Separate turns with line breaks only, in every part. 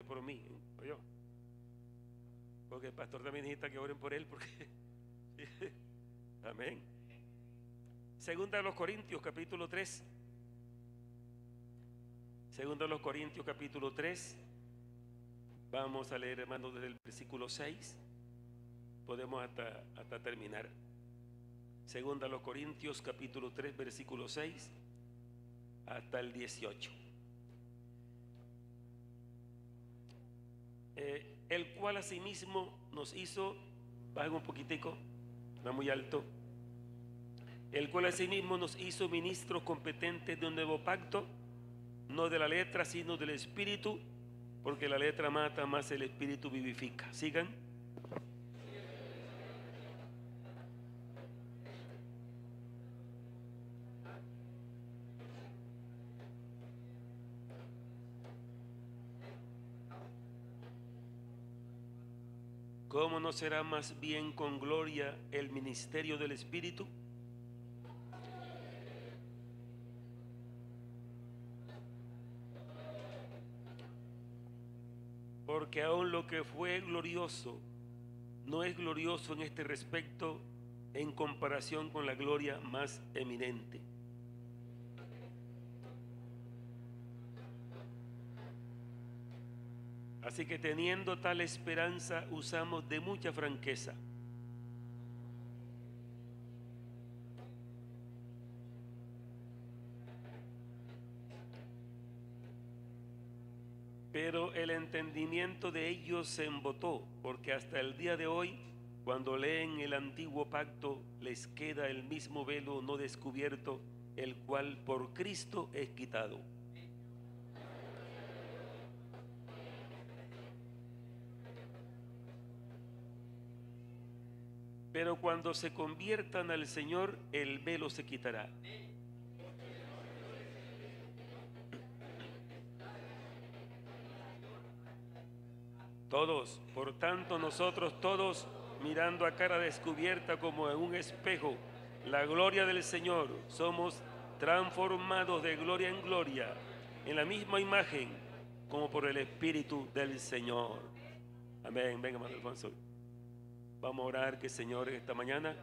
por mí, yo, porque el pastor también necesita que oren por él, porque amén. Segunda de los Corintios capítulo 3. Segunda de los Corintios capítulo 3. Vamos a leer, hermanos, desde el versículo 6. Podemos hasta terminar. Segunda de los Corintios capítulo 3 versículo 6 hasta el 18. El cual asimismo nos hizo, bajen un poquitico, está muy alto. El cual asimismo nos hizo ministros competentes de un nuevo pacto, no de la letra sino del espíritu, porque la letra mata, más el espíritu vivifica. Sigan. ¿Cómo no será más bien con gloria el ministerio del espíritu? Porque aun lo que fue glorioso no es glorioso en este respecto en comparación con la gloria más eminente. Así que teniendo tal esperanza usamos de mucha franqueza. Pero el entendimiento de ellos se embotó, porque hasta el día de hoy, cuando leen el antiguo pacto, les queda el mismo velo no descubierto, el cual por Cristo es quitado. Pero cuando se conviertan al Señor, el velo se quitará. Todos, por tanto nosotros todos, mirando a cara descubierta como en un espejo la gloria del Señor, somos transformados de gloria en gloria, en la misma imagen, como por el Espíritu del Señor. Amén. Venga, hermano Alfonso. Vamos a orar que el Señor esta mañana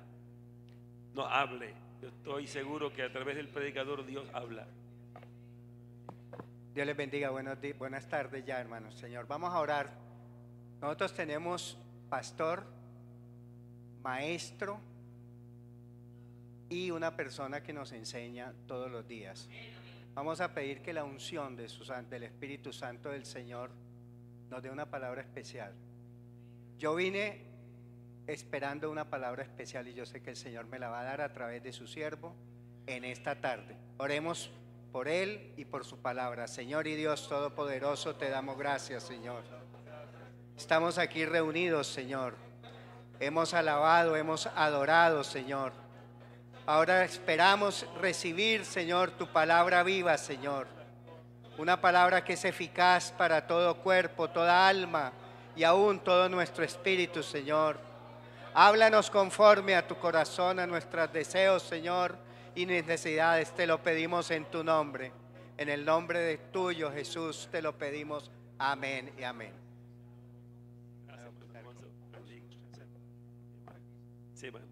nos hable. Yo estoy seguro que a través del predicador Dios habla.
Dios les bendiga, buenas tardes ya, hermanos. Señor, vamos a orar. Nosotros tenemos pastor, maestro y una persona que nos enseña todos los días. Vamos a pedir que la unción del Espíritu Santo del Señor nos dé una palabra especial. Yo vine esperando una palabra especial y yo sé que el Señor me la va a dar a través de su siervo en esta tarde. Oremos por él y por su palabra. Señor y Dios Todopoderoso, te damos gracias, Señor. Estamos aquí reunidos, Señor. Hemos alabado, hemos adorado, Señor. Ahora esperamos recibir, Señor, tu palabra viva, Señor. Una palabra que es eficaz para todo cuerpo, toda alma y aún todo nuestro espíritu, Señor. Háblanos conforme a tu corazón, a nuestros deseos, Señor, y necesidades. Te lo pedimos en tu nombre. En el nombre de tuyo, Jesús, te lo pedimos. Amén y amén.
Sí, hermano.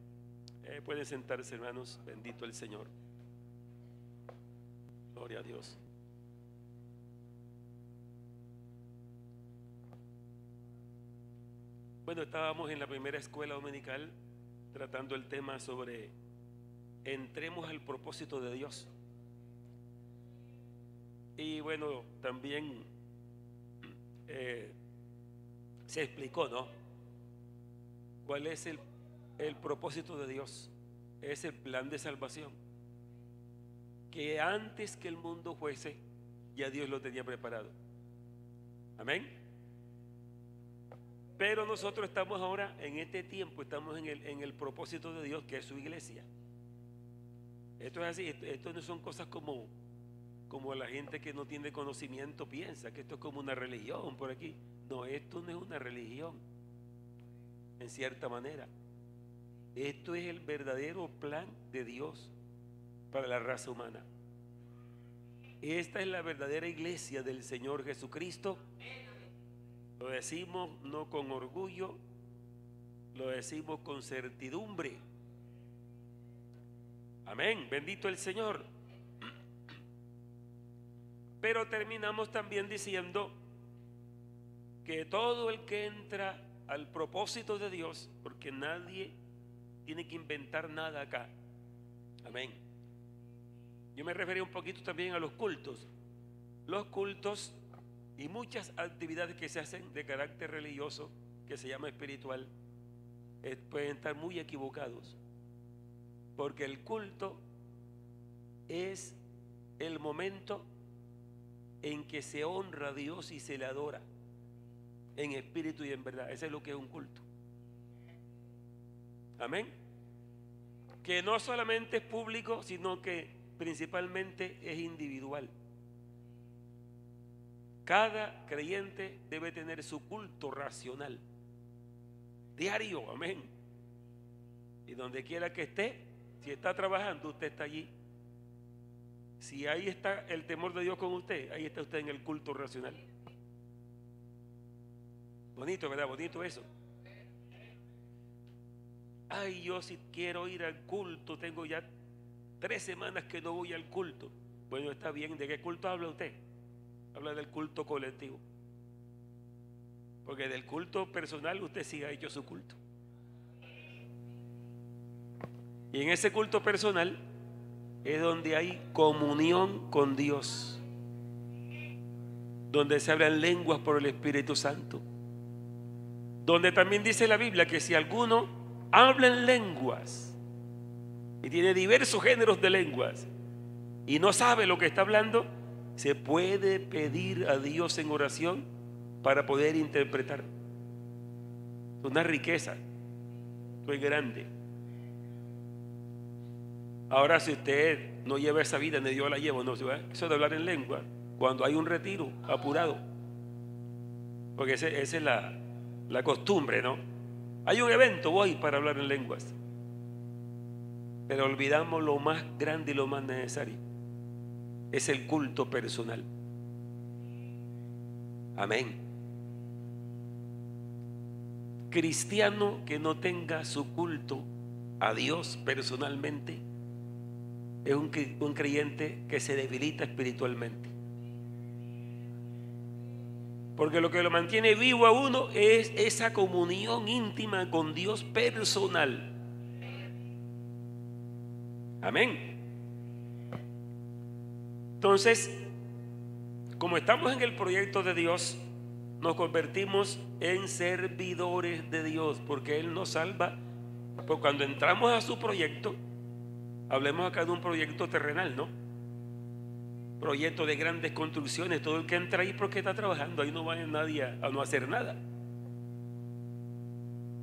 Pueden sentarse, hermanos. Bendito el Señor. Gloria a Dios. Bueno, estábamos en la primera escuela dominical tratando el tema sobre entremos al propósito de Dios. Y bueno, también se explicó, ¿no? ¿Cuál es el propósito de Dios? Es el plan de salvación, que antes que el mundo fuese, ya Dios lo tenía preparado. Amén. Pero nosotros estamos ahora en este tiempo, estamos en el propósito de Dios, que es su iglesia. Esto es así, esto no son cosas como la gente que no tiene conocimiento piensa, que esto es como una religión por aquí. No, esto no es una religión, en cierta manera. Esto es el verdadero plan de Dios para la raza humana. Esta es la verdadera iglesia del Señor Jesucristo, Lo decimos no con orgullo, lo decimos con certidumbre. Amén, bendito el Señor. Pero terminamos también diciendo que todo el que entra al propósito de Dios, porque nadie tiene que inventar nada acá. Amén. Yo me refería un poquito también a los cultos. Los cultos y muchas actividades que se hacen de carácter religioso, que se llama espiritual, pueden estar muy equivocados. Porque el culto es el momento en que se honra a Dios y se le adora en espíritu y en verdad. Eso es lo que es un culto. Amén. Que no solamente es público, sino que principalmente es individual. Cada creyente debe tener su culto racional, diario, amén. Y donde quiera que esté, si está trabajando, usted está allí. Si ahí está el temor de Dios con usted, ahí está usted en el culto racional. Bonito, ¿verdad? Bonito eso. Ay, yo si quiero ir al culto, tengo ya 3 semanas que no voy al culto. Bueno, está bien. ¿De qué culto habla usted? Habla del culto colectivo. Porque del culto personal usted sí ha hecho su culto. Y en ese culto personal es donde hay comunión con Dios, donde se hablan lenguas por el Espíritu Santo, donde también dice la Biblia que si alguno habla en lenguas y tiene diversos géneros de lenguas y no sabe lo que está hablando, se puede pedir a Dios en oración para poder interpretar. Una riqueza muy grande. Ahora, si usted no lleva esa vida, ni yo la llevo, no, eso de hablar en lengua, cuando hay un retiro apurado, porque esa es la costumbre, ¿no? Hay un evento, voy para hablar en lenguas, pero olvidamos lo más grande y lo más necesario, es el culto personal. Amén. Cristiano que no tenga su culto a Dios personalmente es un creyente que se debilita espiritualmente. Porque lo que lo mantiene vivo a uno es esa comunión íntima con Dios personal. Amén. Entonces, como estamos en el proyecto de Dios, nos convertimos en servidores de Dios, porque Él nos salva. Porque cuando entramos a su proyecto, hablemos acá de un proyecto terrenal, ¿no? Proyecto de grandes construcciones. Todo el que entra ahí porque está trabajando, ahí no va nadie a no hacer nada.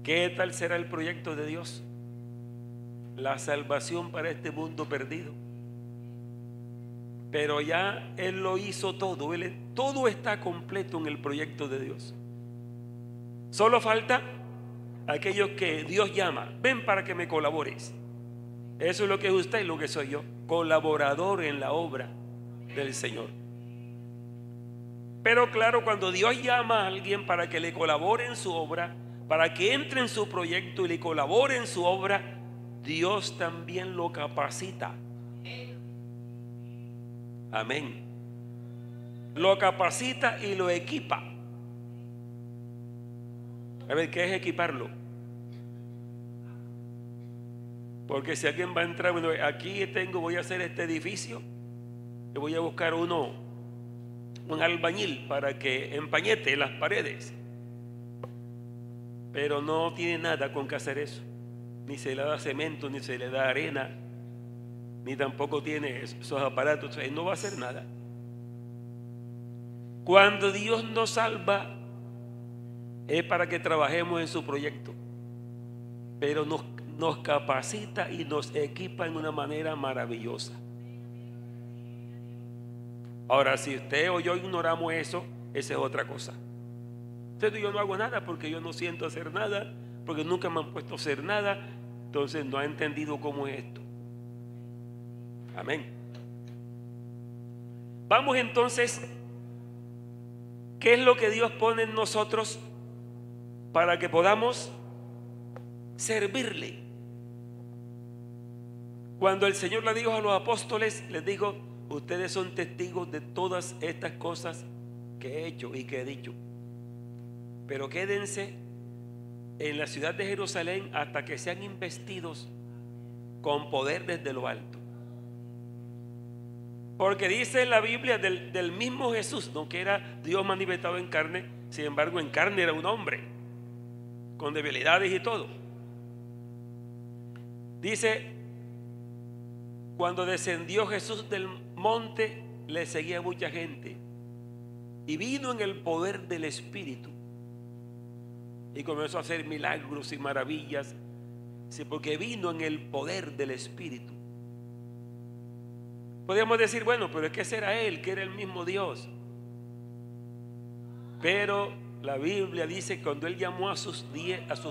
¿Qué tal será el proyecto de Dios? La salvación para este mundo perdido. Pero ya Él lo hizo todo. Todo está completo en el proyecto de Dios. Solo falta aquellos que Dios llama. Ven para que me colabores. Eso es lo que es usted y lo que soy yo. Colaborador en la obra del Señor. Pero claro, cuando Dios llama a alguien para que le colabore en su obra, para que entre en su proyecto y le colabore en su obra, Dios también lo capacita. Amén. Lo capacita y lo equipa. A ver, ¿qué es equiparlo? Porque si alguien va a entrar, bueno, aquí voy a hacer este edificio, y voy a buscar un albañil para que empañete las paredes, pero no tiene nada con que hacer eso. Ni se le da cemento, ni se le da arena, ni tampoco tiene esos aparatos. Él no va a hacer nada. Cuando Dios nos salva es para que trabajemos en su proyecto, pero nos capacita y nos equipa en una manera maravillosa. Ahora, si usted o yo ignoramos eso, esa es otra cosa. Entonces yo no hago nada porque yo no siento hacer nada, porque nunca me han puesto a hacer nada. Entonces no ha entendido cómo es esto. Amén. Vamos entonces ¿Qué es lo que Dios pone en nosotros para que podamos servirle? Cuando el Señor le dijo a los apóstoles, les dijo: ustedes son testigos de todas estas cosas que he hecho y que he dicho, pero quédense en la ciudad de Jerusalén hasta que sean investidos con poder desde lo alto. Porque dice la Biblia del mismo Jesús, no que era Dios manifestado en carne, sin embargo en carne era un hombre con debilidades y todo. Dice: cuando descendió Jesús del monte, le seguía mucha gente, y vino en el poder del Espíritu y comenzó a hacer milagros y maravillas. Sí, porque vino en el poder del Espíritu. Podríamos decir: bueno, pero es que ese era Él, que era el mismo Dios. Pero la Biblia dice que cuando Él llamó a sus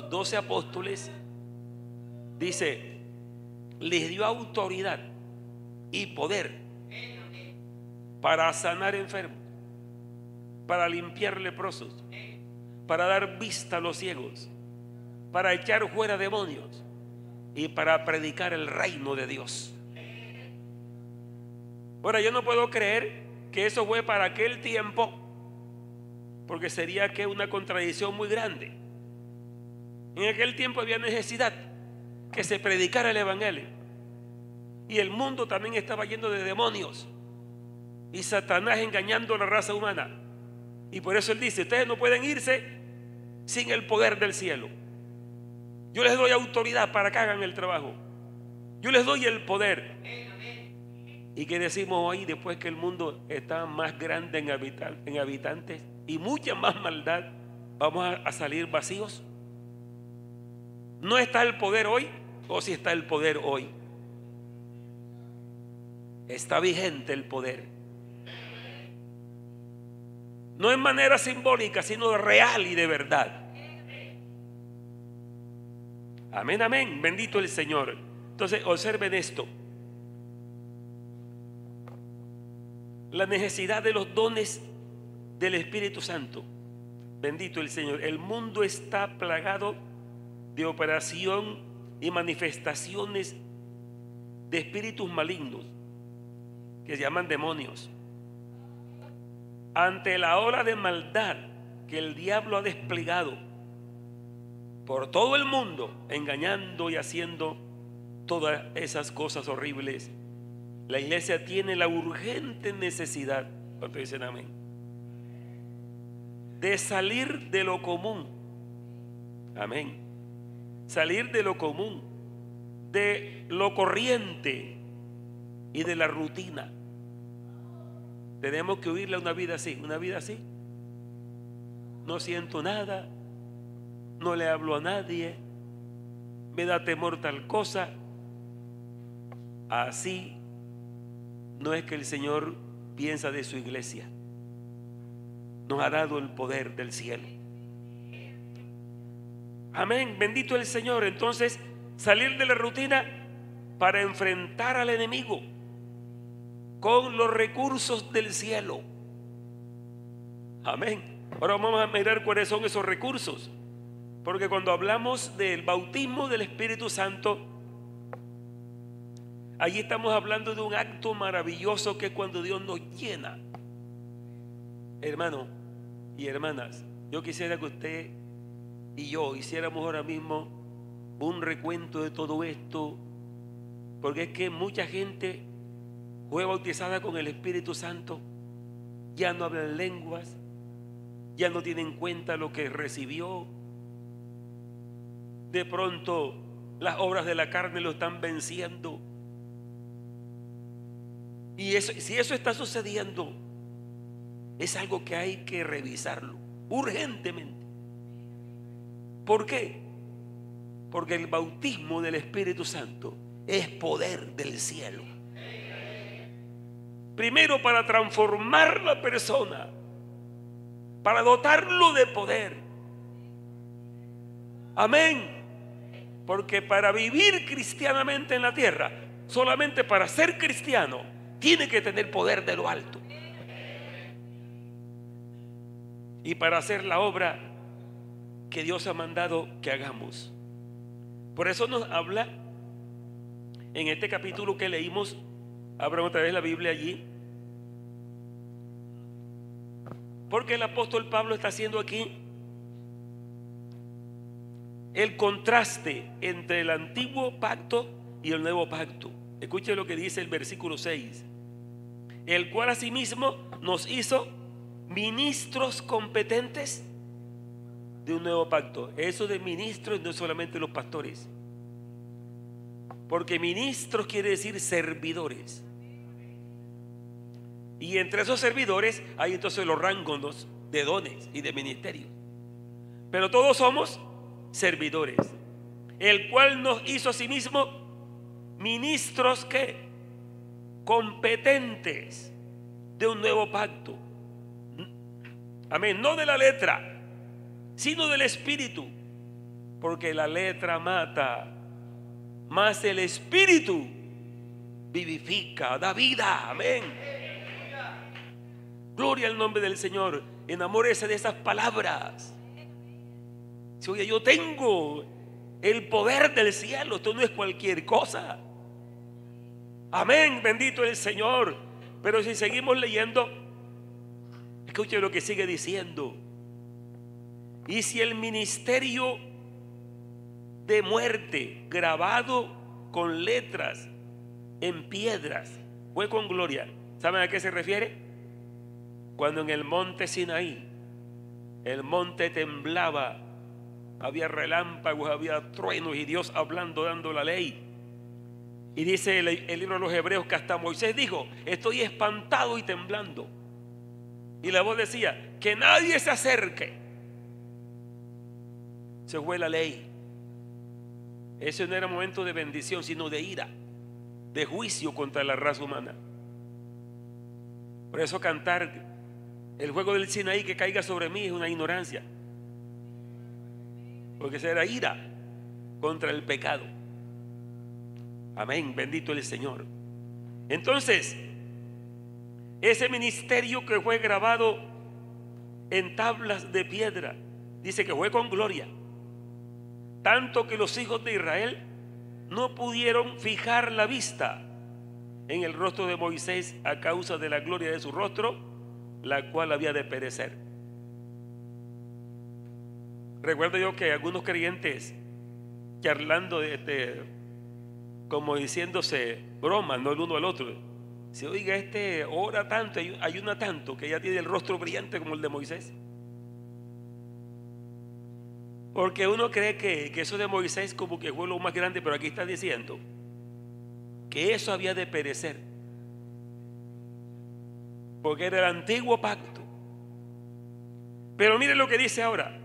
12 apóstoles, dice, les dio autoridad y poder para sanar enfermos, para limpiar leprosos, para dar vista a los ciegos, para echar fuera demonios y para predicar el reino de Dios. Ahora, yo no puedo creer que eso fue para aquel tiempo, porque sería que una contradicción muy grande. En aquel tiempo había necesidad que se predicara el evangelio, y el mundo también estaba lleno de demonios y Satanás engañando a la raza humana. Y por eso Él dice: ustedes no pueden irse sin el poder del cielo. Yo les doy autoridad para que hagan el trabajo. Yo les doy el poder. ¿Y qué decimos hoy, después que el mundo está más grande en habitantes y mucha más maldad? ¿Vamos a salir vacíos? ¿No está el poder hoy? ¿O sí está el poder hoy? Está vigente el poder. No en manera simbólica, sino real y de verdad. Amén, amén. Bendito el Señor. Entonces, observen esto. La necesidad de los dones del Espíritu Santo. Bendito el Señor. El mundo está plagado de operación y manifestaciones de espíritus malignos que se llaman demonios. Ante la ola de maldad que el diablo ha desplegado por todo el mundo, engañando y haciendo todas esas cosas horribles, la iglesia tiene la urgente necesidad, cuando dicen amén, de salir de lo común. Amén. Salir de lo común, de lo corriente y de la rutina. Tenemos que huirle a una vida así. Una vida así: no siento nada, no le hablo a nadie, me da temor tal cosa. Así no es que el Señor piensa de su iglesia. Nos ha dado el poder del cielo. Amén, bendito el Señor. Entonces, salir de la rutina para enfrentar al enemigo con los recursos del cielo. Amén. Ahora vamos a mirar cuáles son esos recursos, porque cuando hablamos del bautismo del Espíritu Santo, allí estamos hablando de un acto maravilloso que es cuando Dios nos llena. Hermano y hermanas, yo quisiera que usted y yo hiciéramos ahora mismo un recuento de todo esto, porque es que mucha gente fue bautizada con el Espíritu Santo, ya no hablan lenguas, ya no tienen en cuenta lo que recibió. De pronto las obras de la carne lo están venciendo. Y eso, si eso está sucediendo, es algo que hay que revisarlo urgentemente. ¿Por qué? Porque el bautismo del Espíritu Santo es poder del cielo. Primero, para transformar la persona, para dotarlo de poder. Amén. Porque para vivir cristianamente en la tierra, solamente para ser cristiano, tiene que tener poder de lo alto. y para hacer la obra que Dios ha mandado que hagamos. Por eso nos habla en este capítulo que leímos. Abran otra vez la Biblia allí, porque el apóstol Pablo está haciendo aquí el contraste entre el antiguo pacto y el nuevo pacto. Escuche lo que dice el versículo 6: el cual asimismo nos hizo ministros competentes de un nuevo pacto. Eso de ministros no es solamente los pastores, porque ministros quiere decir servidores. Y entre esos servidores hay entonces los rangos de dones y de ministerios. Pero todos somos servidores. El cual nos hizo a sí mismo ministros que competentes de un nuevo pacto. Amén. No de la letra, sino del espíritu. Porque la letra mata, mas el espíritu vivifica, da vida. Amén. Gloria al nombre del Señor. Enamórese de esas palabras. Si oye, yo tengo el poder del cielo, esto no es cualquier cosa. Amén, bendito el Señor. Pero si seguimos leyendo, escuche lo que sigue diciendo. Y si el ministerio de muerte grabado con letras en piedras fue con gloria, ¿saben a qué se refiere? Cuando en el monte Sinaí el monte temblaba, había relámpagos, había truenos y Dios hablando, dando la ley. Y dice el libro de los Hebreos que hasta Moisés dijo: estoy espantado y temblando. Y la voz decía: que nadie se acerque. Se fue la ley. Ese no era momento de bendición, sino de ira, de juicio contra la raza humana. Por eso cantar el fuego del Sinaí que caiga sobre mí es una ignorancia, porque será ira contra el pecado. Amén, bendito el Señor. Entonces, ese ministerio que fue grabado en tablas de piedra, dice que fue con gloria, tanto que los hijos de Israel no pudieron fijar la vista en el rostro de Moisés a causa de la gloria de su rostro, la cual había de perecer. Recuerdo yo que algunos creyentes, charlando como diciéndose broma, no el uno al otro, se oiga, ora tanto, ayuna tanto, que ya tiene el rostro brillante como el de Moisés. Porque uno cree que eso de Moisés como que fue lo más grande, pero aquí está diciendo que eso había de perecer, porque era el antiguo pacto. Pero mire lo que dice ahora: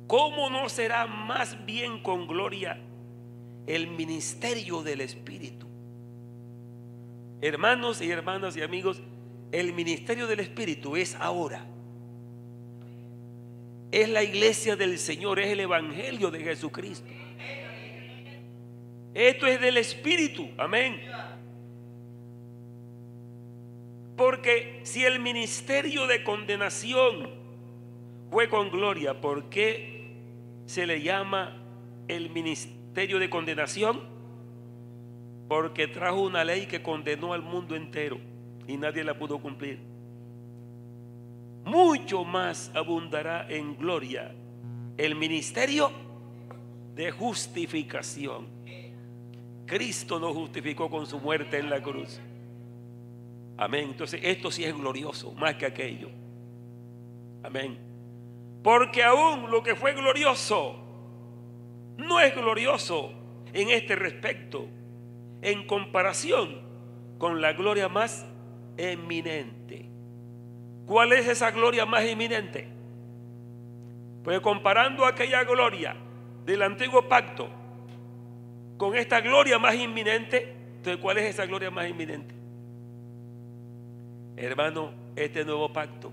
¿cómo no será más bien con gloria el ministerio del Espíritu? Hermanos y hermanas y amigos, el ministerio del Espíritu es ahora. Es la iglesia del Señor, es el evangelio de Jesucristo. Esto es del Espíritu, amén. Porque si el ministerio de condenación fue con gloria, ¿por qué se le llama el ministerio de condenación? Porque trajo una ley que condenó al mundo entero y nadie la pudo cumplir. Mucho más abundará en gloria el ministerio de justificación. Cristo nos justificó con su muerte en la cruz. Amén. Entonces esto sí es glorioso más que aquello. Amén. Porque aún lo que fue glorioso no es glorioso en este respecto, en comparación con la gloria más eminente. ¿Cuál es esa gloria más eminente? Pues comparando aquella gloria del antiguo pacto con esta gloria más inminente, entonces ¿cuál es esa gloria más inminente? Hermano, este nuevo pacto,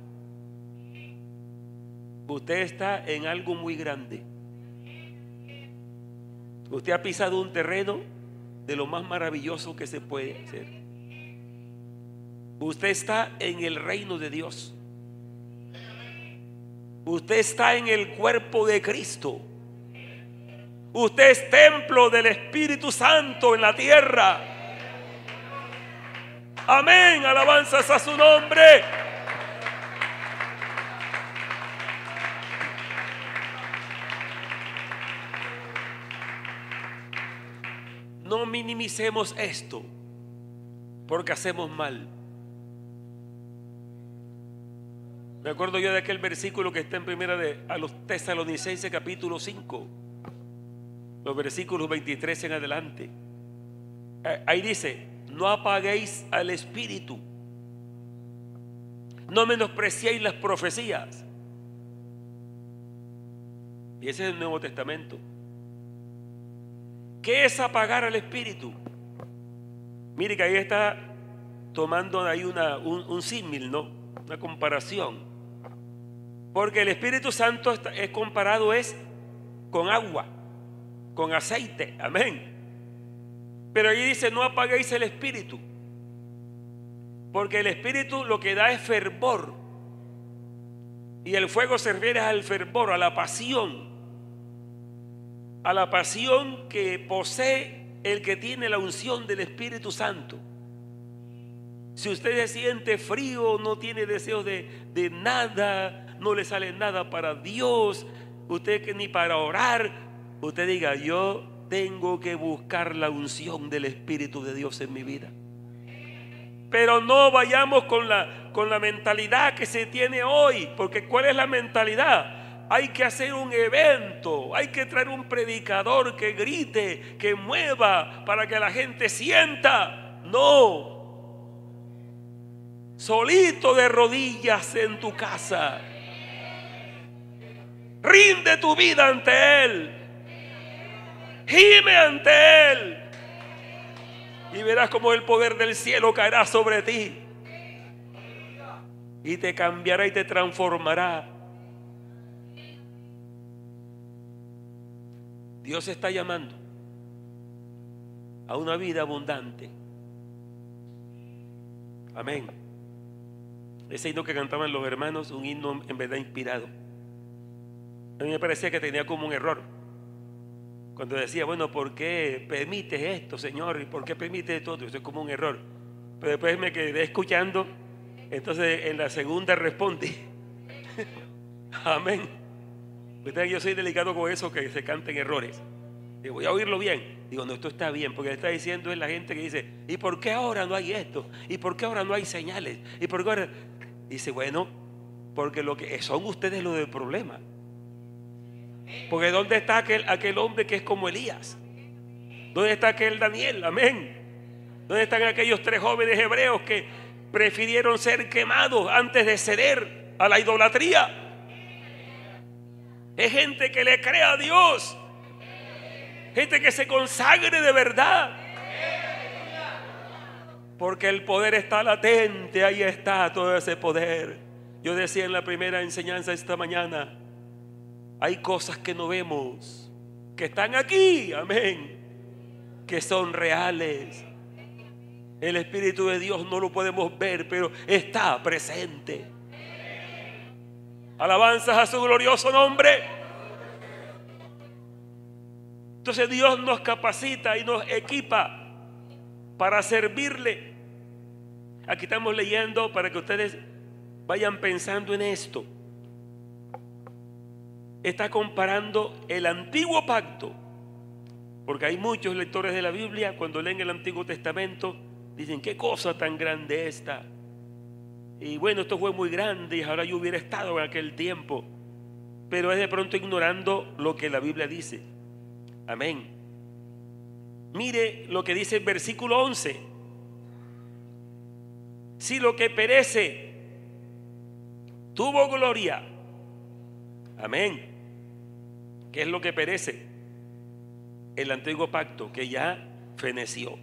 usted está en algo muy grande. Usted ha pisado un terreno de lo más maravilloso que se puede hacer. Usted está en el reino de Dios. Usted está en el cuerpo de Cristo. Usted es templo del Espíritu Santo en la tierra. Amén, alabanzas a su nombre. No minimicemos esto, porque hacemos mal. Me acuerdo yo de aquel versículo que está en primera a los Tesalonicenses capítulo 5, los versículos 23 en adelante. Ahí dice: no apaguéis al espíritu, no menospreciéis las profecías. Y ese es el Nuevo Testamento. ¿Qué es apagar al espíritu? Mire que ahí está tomando ahí un símil, ¿no? Una comparación. Porque el Espíritu Santo es comparado con agua, con aceite. Amén. Pero ahí dice: no apaguéis el espíritu. Porque el espíritu lo que da es fervor. Y el fuego se refiere al fervor, a la pasión. A la pasión que posee el que tiene la unción del Espíritu Santo. Si usted se siente frío, no tiene deseos de nada, no le sale nada para Dios, usted que ni para orar, usted diga: yo tengo que buscar la unción del Espíritu de Dios en mi vida. Pero no vayamos con la mentalidad que se tiene hoy, porque ¿cuál es la mentalidad? Hay que hacer un evento, hay que traer un predicador que grite, que mueva para que la gente sienta. No, solito de rodillas en tu casa, rinde tu vida ante Él, gime ante Él, y verás como el poder del cielo caerá sobre ti y te cambiará y te transformará. Dios está llamando a una vida abundante. Amén. Ese himno que cantaban los hermanos, un himno en verdad inspirado. A mí me parecía que tenía como un error cuando decía: bueno, ¿por qué permites esto, Señor? ¿Y por qué permites todo? Eso es como un error. Pero después me quedé escuchando. Entonces en la segunda respondí. Amén. Ustedes, yo soy delicado con eso, que se canten errores. Digo, voy a oírlo bien. Digo, no, esto está bien, porque le está diciendo es la gente que dice: ¿y por qué ahora no hay esto? ¿Y por qué ahora no hay señales? ¿Y por qué ahora? Dice: bueno, porque lo que son ustedes los del problema. Porque ¿dónde está aquel hombre que es como Elías? ¿Dónde está aquel Daniel? Amén. ¿Dónde están aquellos 3 jóvenes hebreos que prefirieron ser quemados antes de ceder a la idolatría? Es gente que le cree a Dios, gente que se consagre de verdad, porque el poder está latente. Ahí está todo ese poder. Yo decía en la primera enseñanza esta mañana: hay cosas que no vemos, que están aquí, amén, que son reales. El Espíritu de Dios no lo podemos ver, pero está presente. Alabanzas a su glorioso nombre. Entonces Dios nos capacita y nos equipa para servirle. Aquí estamos leyendo para que ustedes vayan pensando en esto. Está comparando el antiguo pacto, porque hay muchos lectores de la Biblia, cuando leen el Antiguo Testamento, dicen: qué cosa tan grande esta. Y bueno, esto fue muy grande y ahora yo hubiera estado en aquel tiempo. Pero es de pronto ignorando lo que la Biblia dice. Amén. Mire lo que dice el versículo 11: si lo que perece tuvo gloria. Amén. ¿Qué es lo que perece? El antiguo pacto que ya feneció.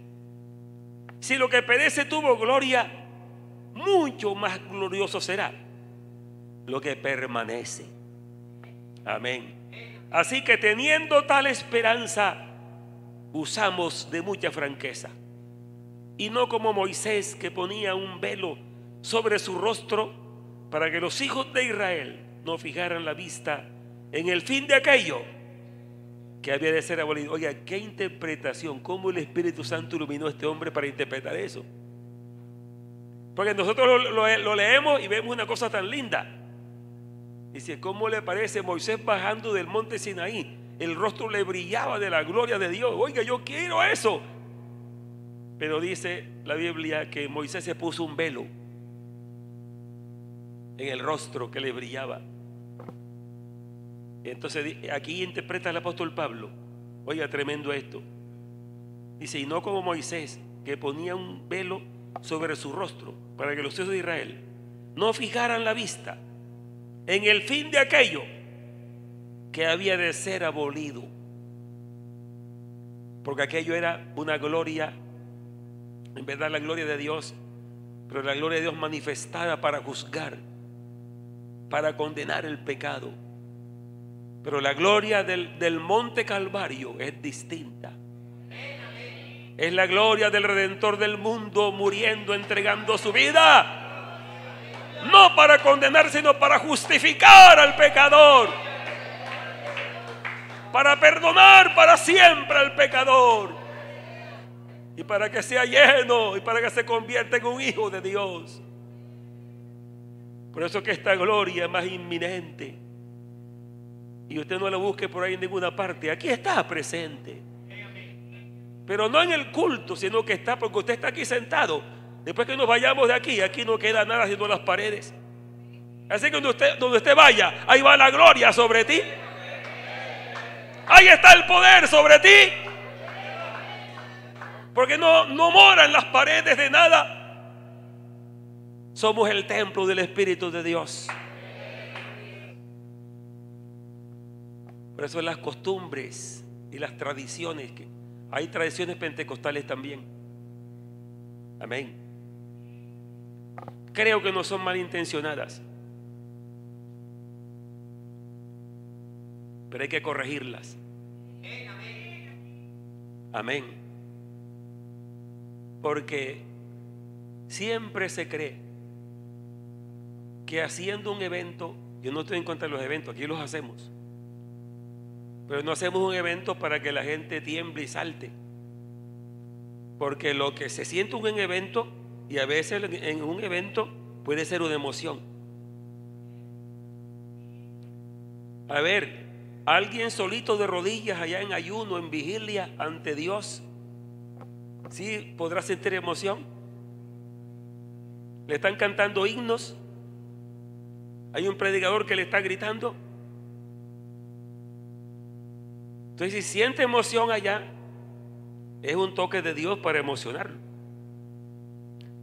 Si lo que perece tuvo gloria, mucho más glorioso será lo que permanece. Amén. Así que teniendo tal esperanza, usamos de mucha franqueza, y no como Moisés, que ponía un velo sobre su rostro para que los hijos de Israel no fijaran la vista en el fin de aquello que había de ser abolido. Oiga, qué interpretación, cómo el Espíritu Santo iluminó a este hombre para interpretar eso. Porque nosotros lo leemos y vemos una cosa tan linda. Dice, ¿cómo le parece Moisés bajando del monte Sinaí? El rostro le brillaba de la gloria de Dios. Oiga, yo quiero eso. Pero dice la Biblia que Moisés se puso un velo en el rostro que le brillaba. Entonces aquí interpreta el apóstol Pablo. Oiga, tremendo esto. Dice, y no como Moisés, que ponía un velo sobre su rostro, para que los hijos de Israel no fijaran la vista en el fin de aquello que había de ser abolido. Porque aquello era una gloria, en verdad la gloria de Dios, pero la gloria de Dios manifestada para juzgar, para condenar el pecado. Pero la gloria del monte Calvario es distinta. Es la gloria del Redentor del mundo muriendo, entregando su vida, no para condenar, sino para justificar al pecador, para perdonar para siempre al pecador, y para que sea lleno y para que se convierta en un hijo de Dios. Por eso que esta gloria es más inminente, y usted no la busque por ahí en ninguna parte. Aquí está presente, pero no en el culto, sino que está porque usted está aquí sentado. Después que nos vayamos de aquí, aquí no queda nada sino las paredes. Así que donde usted vaya, ahí va la gloria sobre ti. Ahí está el poder sobre ti. Porque no mora en las paredes de nada. Somos el templo del Espíritu de Dios. Por eso las costumbres y las tradiciones, que hay tradiciones pentecostales también. Amén. Creo que no son malintencionadas, pero hay que corregirlas. Amén. Porque siempre se cree que haciendo un evento, yo no estoy en contra de los eventos, aquí los hacemos, pero no hacemos un evento para que la gente tiemble y salte. Porque lo que se siente en un evento, y a veces en un evento puede ser una emoción. A ver, alguien solito de rodillas allá en ayuno, en vigilia ante Dios, ¿sí podrá sentir emoción? Le están cantando himnos, hay un predicador que le está gritando. Entonces, si siente emoción allá, es un toque de Dios para emocionarlo.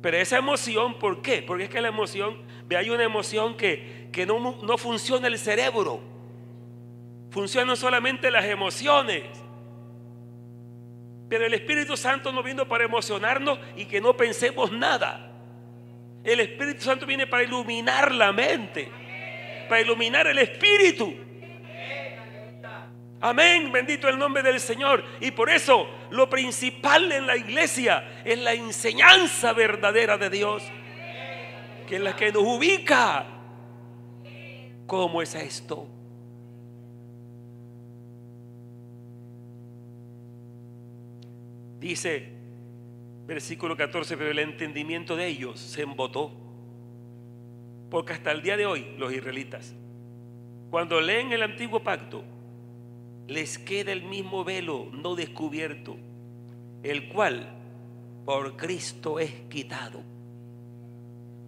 Pero esa emoción, ¿por qué? Porque es que la emoción, hay una emoción que no funciona el cerebro, funcionan solamente las emociones. Pero el Espíritu Santo no vino para emocionarnos y que no pensemos nada. El Espíritu Santo viene para iluminar la mente, para iluminar el espíritu. Amén, bendito el nombre del Señor. Y por eso lo principal en la iglesia es la enseñanza verdadera de Dios, que es la que nos ubica. ¿Cómo es esto? Dice versículo 14, pero el entendimiento de ellos se embotó, porque hasta el día de hoy los israelitas, cuando leen el antiguo pacto, les queda el mismo velo no descubierto, el cual por Cristo es quitado.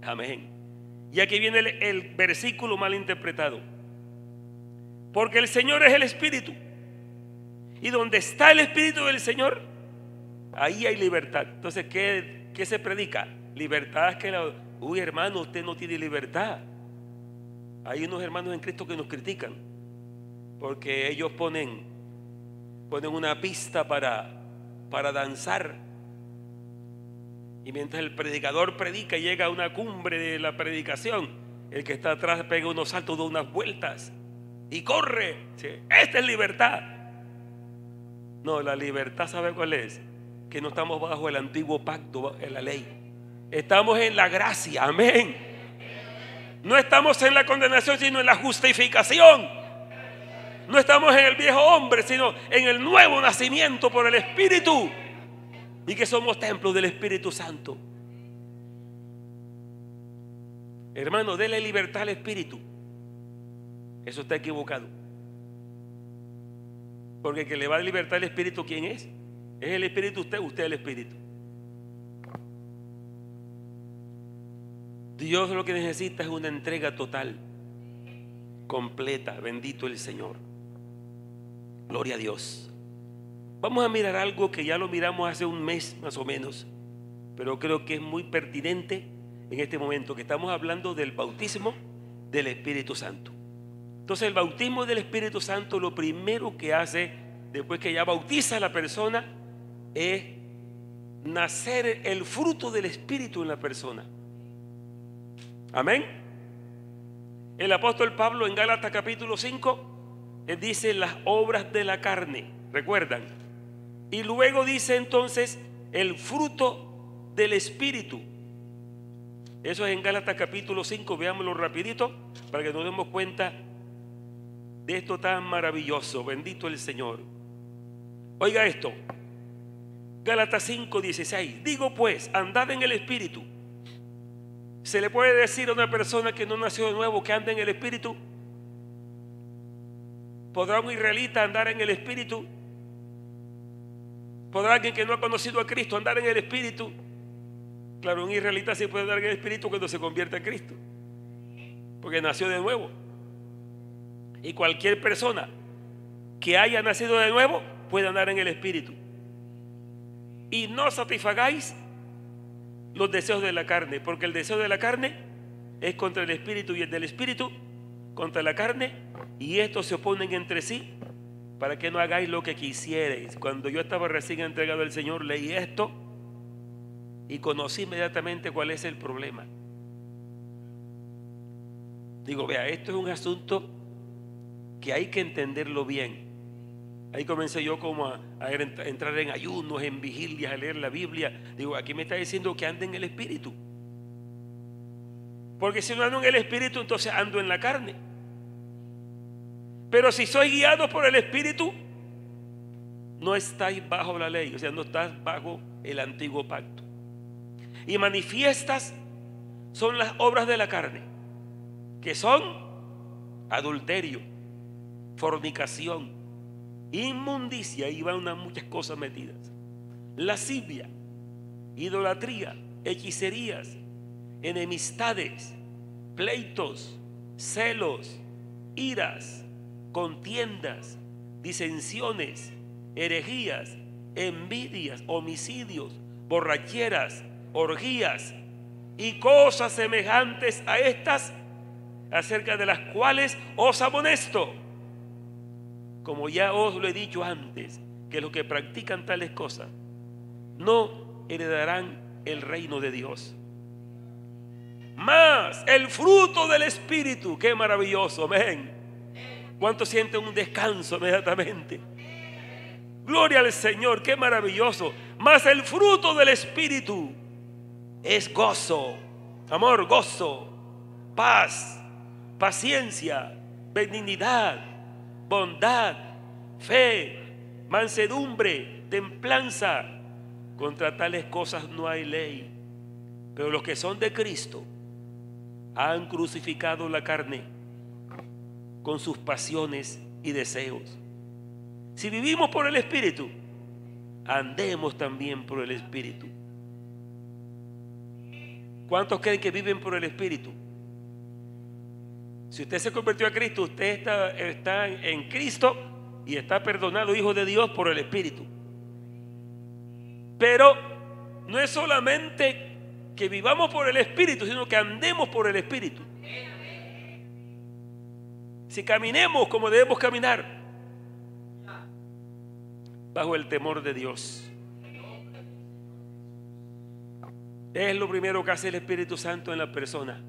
Amén. Y aquí viene el versículo mal interpretado, porque el Señor es el Espíritu, y donde está el Espíritu del Señor, ahí hay libertad. Entonces, ¿qué se predica? Libertad. Es que uy, hermano, usted no tiene libertad. Hay unos hermanos en Cristo que nos critican porque ellos ponen una pista para danzar, y mientras el predicador predica y llega a una cumbre de la predicación, el que está atrás pega unos saltos de unas vueltas y corre. ¿Sí? Esta es libertad. No, la libertad, ¿sabe cuál es? Que no estamos bajo el antiguo pacto, en la ley. Estamos en la gracia. Amén. No estamos en la condenación, sino en la justificación. No estamos en el viejo hombre, sino en el nuevo nacimiento por el Espíritu. Y que somos templos del Espíritu Santo. Hermano, dele libertad al Espíritu. Eso está equivocado. Porque el que le va a dar libertad al Espíritu, ¿quién es? Es el Espíritu usted es el Espíritu. Dios lo que necesita es una entrega total, completa. Bendito el Señor. Gloria a Dios. Vamos a mirar algo que ya lo miramos hace un mes más o menos, pero creo que es muy pertinente en este momento, que estamos hablando del bautismo del Espíritu Santo. Entonces el bautismo del Espíritu Santo, lo primero que hace después que ya bautiza a la persona es nacer el fruto del Espíritu en la persona. Amén. El apóstol Pablo en Gálatas capítulo 5 dice las obras de la carne, ¿recuerdan? Y luego dice entonces el fruto del Espíritu. Eso es en Gálatas capítulo 5, veámoslo rapidito para que nos demos cuenta de esto tan maravilloso. Bendito el Señor. Oiga esto, Gálatas 5:16. Digo pues, andad en el Espíritu. ¿Se le puede decir a una persona que no nació de nuevo que anda en el Espíritu? ¿Podrá un israelita andar en el Espíritu? ¿Podrá alguien que no ha conocido a Cristo andar en el Espíritu? Claro, un israelita sí puede andar en el Espíritu cuando se convierte a Cristo, porque nació de nuevo. Y cualquier persona que haya nacido de nuevo puede andar en el Espíritu. Y no satisfagáis los deseos de la carne, porque el deseo de la carne es contra el Espíritu y el del Espíritu contra la carne, y estos se oponen entre sí para que no hagáis lo que quisierais. Cuando yo estaba recién entregado al Señor, leí esto y conocí inmediatamente cuál es el problema. Digo, vea, esto es un asunto que hay que entenderlo bien. Ahí comencé yo como a entrar en ayunos, en vigilias, a leer la Biblia. Digo, aquí me está diciendo que ande en el Espíritu. Porque si no ando en el Espíritu, entonces ando en la carne. Pero si soy guiado por el Espíritu, no estáis bajo la ley, o sea, no estás bajo el antiguo pacto. Y manifiestas son las obras de la carne, que son adulterio, fornicación, inmundicia, y van muchas cosas metidas, lascivia, idolatría, hechicerías, enemistades, pleitos, celos, iras, contiendas, disensiones, herejías, envidias, homicidios, borracheras, orgías y cosas semejantes a estas, acerca de las cuales os amonesto, como ya os lo he dicho antes, que los que practican tales cosas no heredarán el reino de Dios. Más el fruto del Espíritu, qué maravilloso, amén. ¿Cuántos sienten un descanso inmediatamente? Gloria al Señor, qué maravilloso. Más el fruto del Espíritu es gozo, amor, gozo, paz, paciencia, benignidad, bondad, fe, mansedumbre, templanza. Contra tales cosas no hay ley. Pero los que son de Cristo han crucificado la carne con sus pasiones y deseos. Si vivimos por el Espíritu, andemos también por el Espíritu. ¿Cuántos creen que viven por el Espíritu? Si usted se convirtió a Cristo, usted está en Cristo y está perdonado, hijo de Dios, por el Espíritu. Pero no es solamente que vivamos por el Espíritu, sino que andemos por el Espíritu. Si caminemos como debemos caminar, bajo el temor de Dios. Es lo primero que hace el Espíritu Santo en la persona.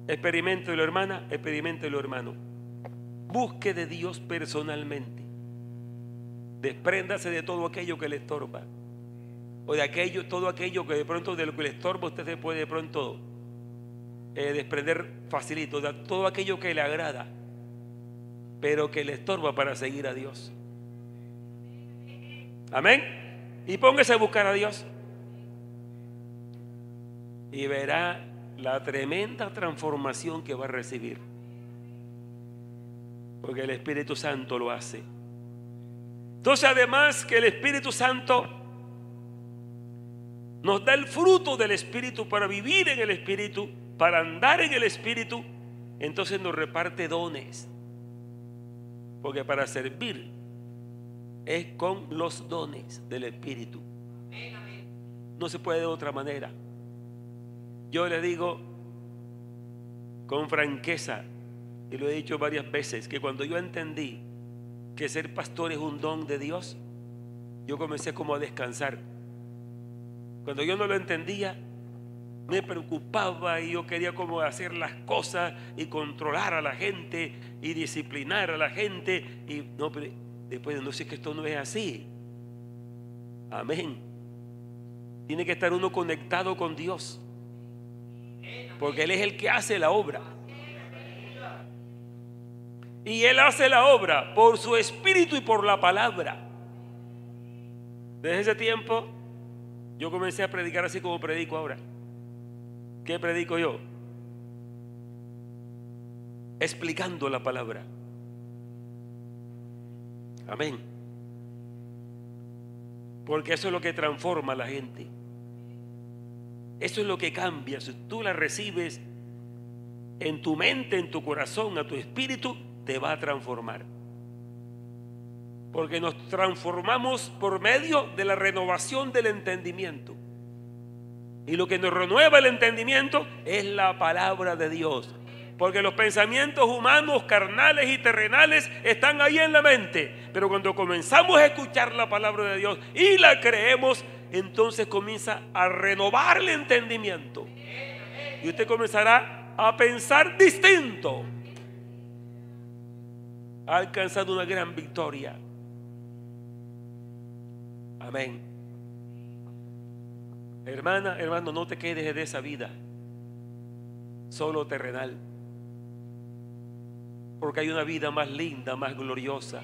Experiméntelo, hermana, experiméntelo, hermano. Busque de Dios personalmente. Despréndase de todo aquello que le estorba, o de todo aquello que de pronto de lo que le estorba usted se puede de pronto desprender facilito de todo aquello que le agrada, pero que le estorba para seguir a Dios. Amén. Y póngase a buscar a Dios y verá la tremenda transformación que va a recibir, porque el Espíritu Santo lo hace. Entonces, además que el Espíritu Santo nos da el fruto del Espíritu para vivir en el Espíritu, para andar en el Espíritu, entonces nos reparte dones, porque para servir es con los dones del Espíritu. No se puede de otra manera. Yo le digo con franqueza, y lo he dicho varias veces, que cuando yo entendí que ser pastor es un don de Dios, yo comencé como a descansar. Cuando yo no lo entendía, me preocupaba y yo quería como hacer las cosas y controlar a la gente y disciplinar a la gente. Y no, pero después no sé, que esto no es así. Amén. Tiene que estar uno conectado con Dios, porque Él es el que hace la obra. Y Él hace la obra por su Espíritu y por la palabra. Desde ese tiempo yo comencé a predicar así como predico ahora. ¿Qué predico yo? Explicando la palabra. Amén. Porque eso es lo que transforma a la gente. Eso es lo que cambia. Si tú la recibes en tu mente, en tu corazón, a tu espíritu, te va a transformar. Porque nos transformamos por medio de la renovación del entendimiento. Y lo que nos renueva el entendimiento es la palabra de Dios. Porque los pensamientos humanos, carnales y terrenales están ahí en la mente. Pero cuando comenzamos a escuchar la palabra de Dios y la creemos, entonces comienza a renovar el entendimiento. Y usted comenzará a pensar distinto. Ha alcanzado una gran victoria. Amén. Hermana, hermano, no te quedes de esa vida solo terrenal, porque hay una vida más linda, más gloriosa,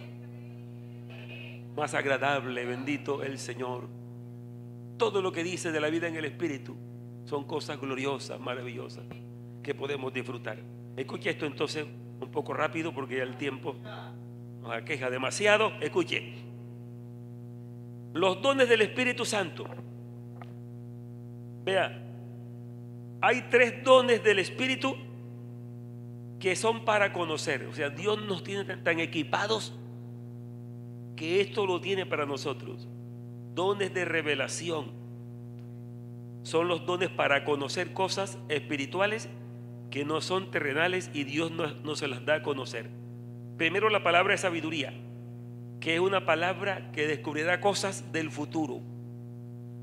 más agradable. Bendito el Señor. Todo lo que dice de la vida en el Espíritu son cosas gloriosas, maravillosas, que podemos disfrutar. Escuche esto entonces un poco rápido, porque ya el tiempo nos aqueja demasiado. Escuche. Los dones del Espíritu Santo. Vea, hay 3 dones del Espíritu que son para conocer. O sea, Dios nos tiene tan equipados que esto lo tiene para nosotros. Dones de revelación son los dones para conocer cosas espirituales que no son terrenales, y Dios no se las da a conocer. Primero, la palabra de sabiduría, que es una palabra que descubrirá cosas del futuro.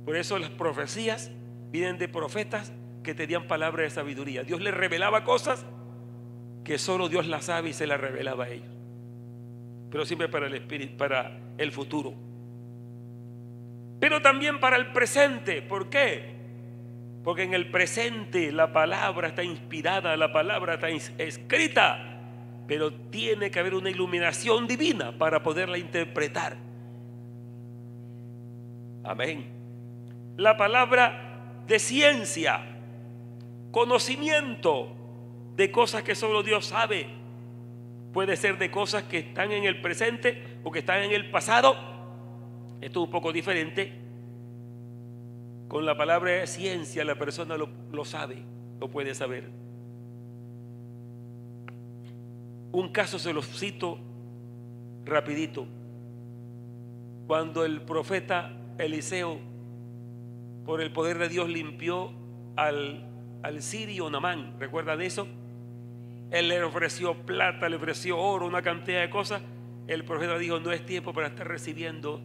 Por eso las profecías vienen de profetas que tenían palabra de sabiduría. Dios les revelaba cosas que solo Dios las sabe y se las revelaba a ellos, pero siempre para el espíritu, para el futuro, pero también para el presente. ¿Por qué? Porque en el presente la palabra está inspirada, la palabra está escrita, pero tiene que haber una iluminación divina para poderla interpretar. Amén. La palabra de ciencia, conocimiento de cosas que solo Dios sabe. Puede ser de cosas que están en el presente o que están en el pasado. Esto es un poco diferente. Con la palabra de ciencia la persona lo sabe, lo puede saber. Un caso se lo cito rapidito. Cuando el profeta Eliseo, por el poder de Dios, limpió al sirio Naamán, ¿recuerdan eso? Él le ofreció plata, le ofreció oro, una cantidad de cosas. El profeta dijo: no es tiempo para estar recibiendo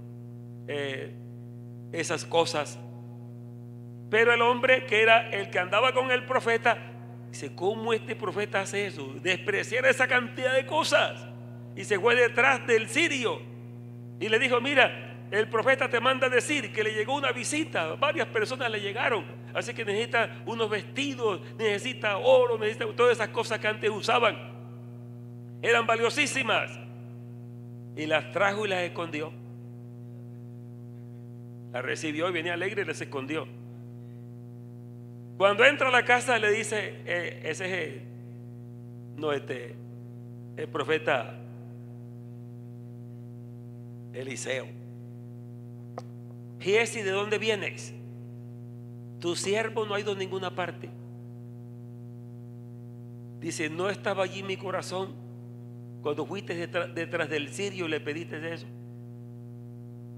esas cosas. Pero el hombre, que era el que andaba con el profeta, dice: ¿cómo este profeta hace eso? Despreciar esa cantidad de cosas. Y se fue detrás del sirio y le dijo: mira, el profeta te manda a decir que le llegó una visita, varias personas le llegaron, así que necesita unos vestidos, necesita oro, necesita todas esas cosas que antes usaban, eran valiosísimas, y las trajo y las escondió. Las recibió y venía alegre y las escondió. Cuando entra a la casa le dice, ese es el profeta Eliseo. Giesi, ¿de dónde vienes? Tu siervo no ha ido a ninguna parte. Dice, ¿no estaba allí mi corazón cuando fuiste detrás del cirio y le pediste eso?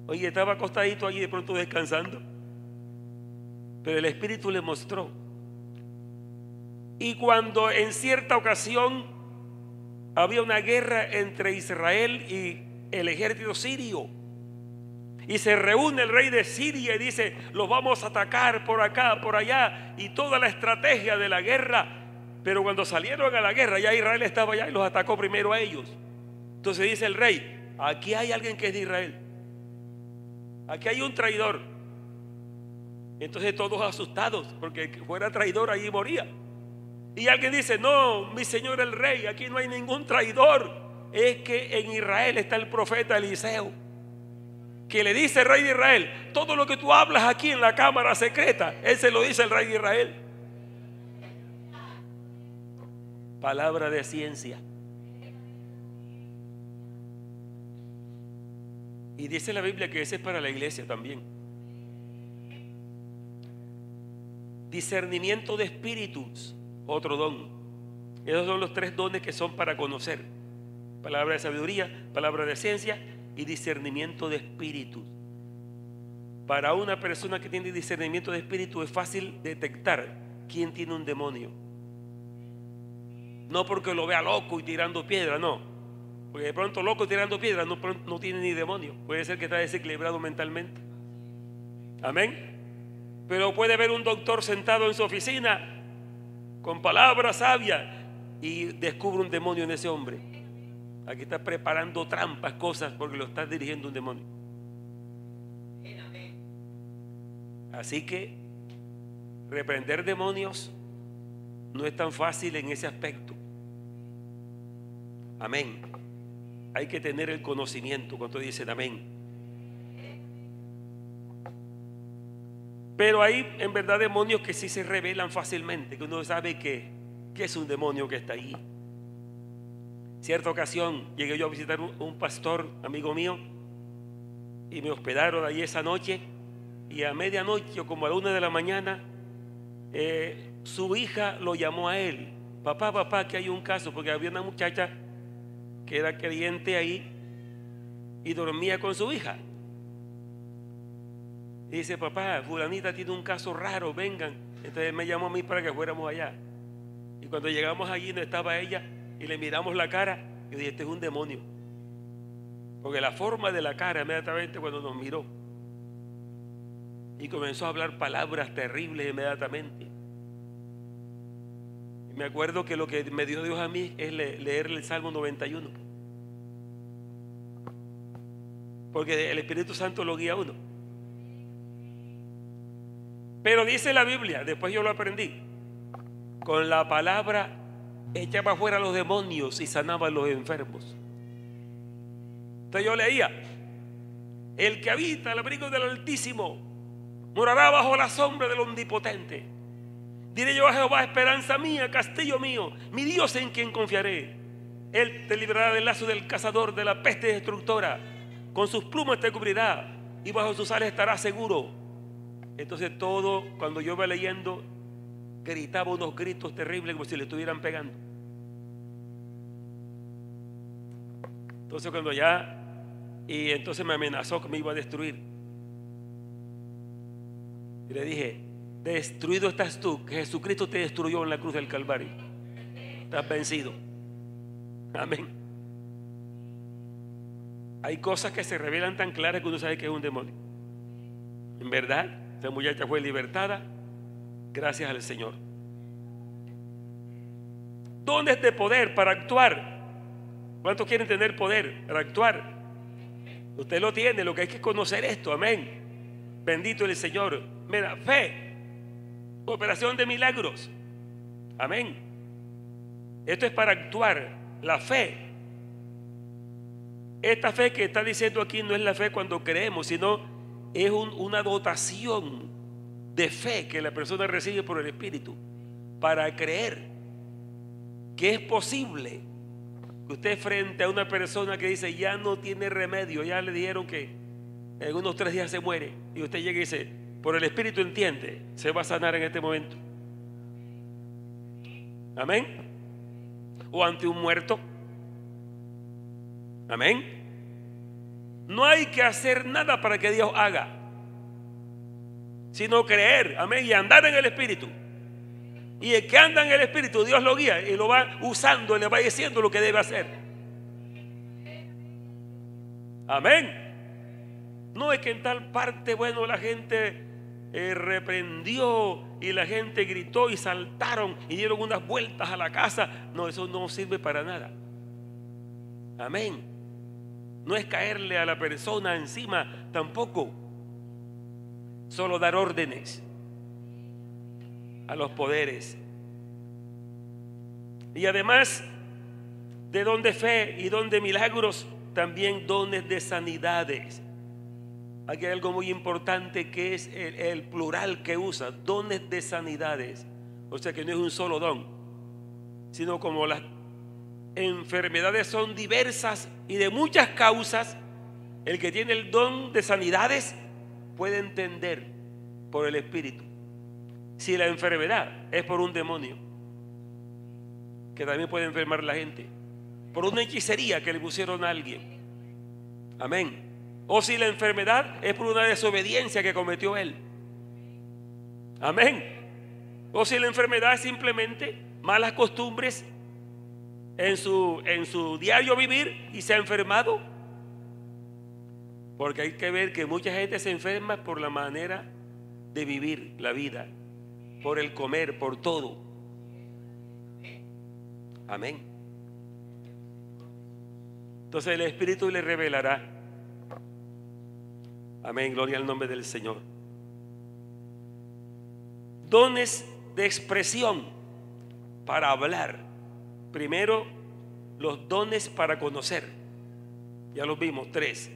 Oye, estaba acostadito allí de pronto descansando, pero el Espíritu le mostró. Y cuando en cierta ocasión había una guerra entre Israel y el ejército sirio, y se reúne el rey de Siria y dice, los vamos a atacar por acá, por allá, y toda la estrategia de la guerra. Pero cuando salieron a la guerra, ya Israel estaba allá y los atacó primero a ellos. Entonces dice el rey, aquí hay alguien que es de Israel, aquí hay un traidor. Entonces todos asustados, porque el que fuera traidor allí moría. Y alguien dice, no, mi señor el rey, aquí no hay ningún traidor. Es que en Israel está el profeta Eliseo, que le dice al rey de Israel, todo lo que tú hablas aquí en la cámara secreta, él se lo dice al rey de Israel. Palabra de ciencia. Y dice la Biblia que ese es para la iglesia también. Discernimiento de espíritus, otro don. Esos son los tres dones que son para conocer: palabra de sabiduría, palabra de ciencia y discernimiento de espíritus. Para una persona que tiene discernimiento de espíritu es fácil detectar quién tiene un demonio. No porque lo vea loco y tirando piedra, no. Porque de pronto loco tirando piedra no tiene ni demonio. Puede ser que está desequilibrado mentalmente. Amén. Pero puede ver un doctor sentado en su oficina con palabras sabias y descubre un demonio en ese hombre. Aquí está preparando trampas, cosas, porque lo está dirigiendo un demonio. Así que reprender demonios no es tan fácil en ese aspecto. Amén. Hay que tener el conocimiento. Cuando dicen amén. Pero hay en verdad demonios que sí se revelan fácilmente, que uno sabe que es un demonio que está ahí. Cierta ocasión llegué yo a visitar un pastor amigo mío y me hospedaron ahí esa noche, y a medianoche o como a la 1 de la mañana su hija lo llamó a él: papá, que hay un caso, porque había una muchacha que era creyente ahí y dormía con su hija. Y dice: papá, fulanita tiene un caso raro, vengan. Entonces me llamó a mí para que fuéramos allá. Y cuando llegamos allí no estaba ella y le miramos la cara, y dije: este es un demonio. Porque la forma de la cara inmediatamente cuando nos miró, y comenzó a hablar palabras terribles inmediatamente. Y me acuerdo que lo que me dio Dios a mí es leer el Salmo 91, porque el Espíritu Santo lo guía a uno. Pero dice la Biblia, después yo lo aprendí, con la palabra echaba fuera a los demonios y sanaba a los enfermos. Entonces yo leía: el que habita al abrigo del Altísimo morará bajo la sombra del Omnipotente. Diré yo a Jehová: esperanza mía, castillo mío, mi Dios en quien confiaré. Él te librará del lazo del cazador, de la peste destructora. Con sus plumas te cubrirá y bajo sus alas estarás seguro. Entonces todo, cuando yo iba leyendo, gritaba unos gritos terribles como si le estuvieran pegando. Entonces cuando y entonces me amenazó que me iba a destruir. Y le dije: destruido estás tú, que Jesucristo te destruyó en la cruz del Calvario. Estás vencido. Amén. Hay cosas que se revelan tan claras que uno sabe que es un demonio. En verdad, esta muchacha fue libertada gracias al Señor. Dones de poder para actuar. ¿Cuántos quieren tener poder para actuar? Usted lo tiene, lo que hay que conocer esto, amén. Bendito el Señor. Mira, fe, operación de milagros, amén. Esto es para actuar, la fe. Esta fe que está diciendo aquí no es la fe cuando creemos, sino es una dotación de fe que la persona recibe por el Espíritu para creer que es posible que usted frente a una persona que dice ya no tiene remedio, ya le dijeron que en unos 3 días se muere, y usted llega y dice, por el Espíritu entiende, se va a sanar en este momento. Amén. O ante un muerto. Amén. No hay que hacer nada para que Dios haga, sino creer, amén, y andar en el Espíritu. Y el que anda en el Espíritu, Dios lo guía y lo va usando, le va diciendo lo que debe hacer. Amén. No es que en tal parte, bueno, la gente reprendió y la gente gritó y saltaron y dieron unas vueltas a la casa. No, eso no sirve para nada. Amén. No es caerle a la persona encima tampoco. Solo dar órdenes a los poderes. Y además de don de fe y don de milagros, también dones de sanidades. Aquí hay algo muy importante que es el plural que usa, dones de sanidades. O sea que no es un solo don, sino como las enfermedades son diversas y de muchas causas, el que tiene el don de sanidades puede entender por el Espíritu si la enfermedad es por un demonio, que también puede enfermar la gente, por una hechicería que le pusieron a alguien. Amén. O si la enfermedad es por una desobediencia que cometió él. Amén. O si la enfermedad es simplemente malas costumbres en su diario vivir y se ha enfermado. Porque hay que ver que mucha gente se enferma por la manera de vivir la vida, por el comer, por todo. Amén. Entonces el Espíritu le revelará. Amén, gloria al nombre del Señor. Dones de expresión para hablar. Primero, los dones para conocer. Ya los vimos, 3.